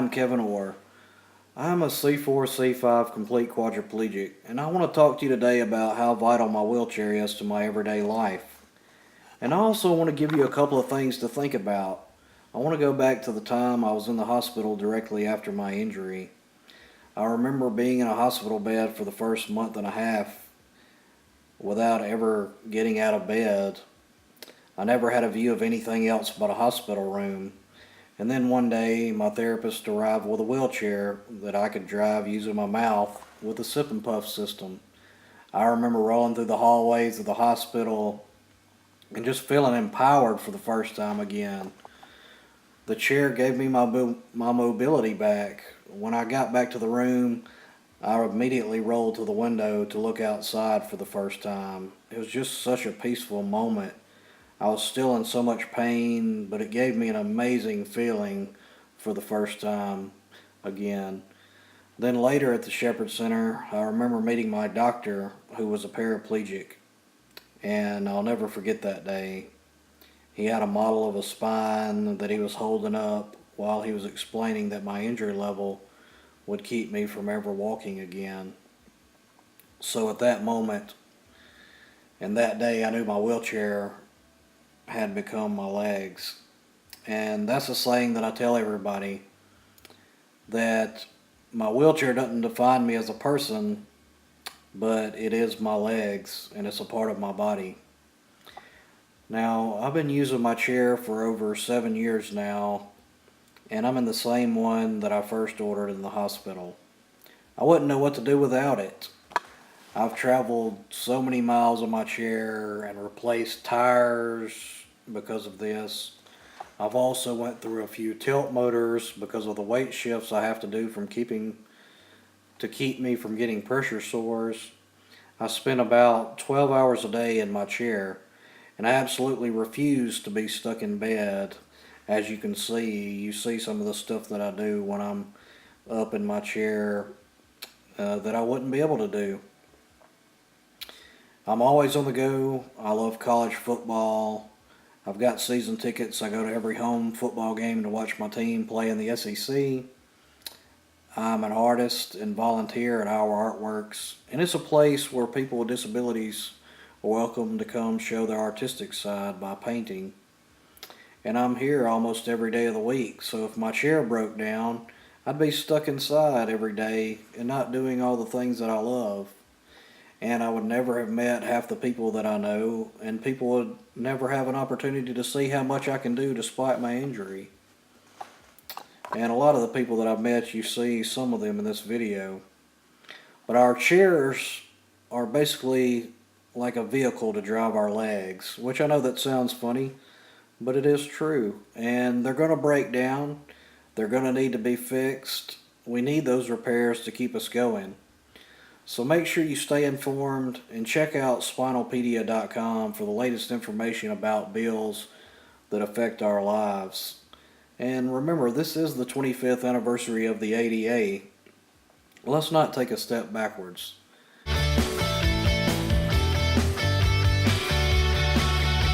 I'm Kevin Orr. I'm a C4, C5 complete quadriplegic, and I want to talk to you today about how vital my wheelchair is to my everyday life. And I also want to give you a couple of things to think about. I want to go back to the time I was in the hospital directly after my injury. I remember being in a hospital bed for the first month and a half without ever getting out of bed. I never had a view of anything else but a hospital room. And then one day, my therapist arrived with a wheelchair that I could drive using my mouth with a sip and puff system. I remember rolling through the hallways of the hospital and just feeling empowered for the first time again. The chair gave me my mobility back. When I got back to the room, I immediately rolled to the window to look outside for the first time. It was just such a peaceful moment. I was still in so much pain, but it gave me an amazing feeling for the first time again. Then later at the Shepherd Center, I remember meeting my doctor, who was a paraplegic, and I'll never forget that day. He had a model of a spine that he was holding up while he was explaining that my injury level would keep me from ever walking again. So at that moment and that day, I knew my wheelchair had become my legs. And that's a saying that I tell everybody, that my wheelchair doesn't define me as a person, but it is my legs and it's a part of my body. Now, I've been using my chair for over 7 years now, and I'm in the same one that I first ordered in the hospital. I wouldn't know what to do without it. I've traveled so many miles on my chair and replaced tires because of this. I've also went through a few tilt motors because of the weight shifts I have to do to keep me from getting pressure sores. I spend about 12 hours a day in my chair, and I absolutely refuse to be stuck in bed. As you can see, you see some of the stuff that I do when I'm up in my chair that I wouldn't be able to do. I'm always on the go. I love college football. I've got season tickets. I go to every home football game to watch my team play in the SEC. I'm an artist and volunteer at Our Artworks, and it's a place where people with disabilities are welcome to come show their artistic side by painting. And I'm here almost every day of the week, so if my chair broke down, I'd be stuck inside every day and not doing all the things that I love. And I would never have met half the people that I know, and people would never have an opportunity to see how much I can do despite my injury. And a lot of the people that I've met, you see some of them in this video. But our chairs are basically like a vehicle to drive our legs, which I know that sounds funny, but it is true. And they're going to break down. They're going to need to be fixed. We need those repairs to keep us going. So make sure you stay informed and check out spinalpedia.com for the latest information about bills that affect our lives. And remember, this is the 25th anniversary of the ADA. Let's not take a step backwards.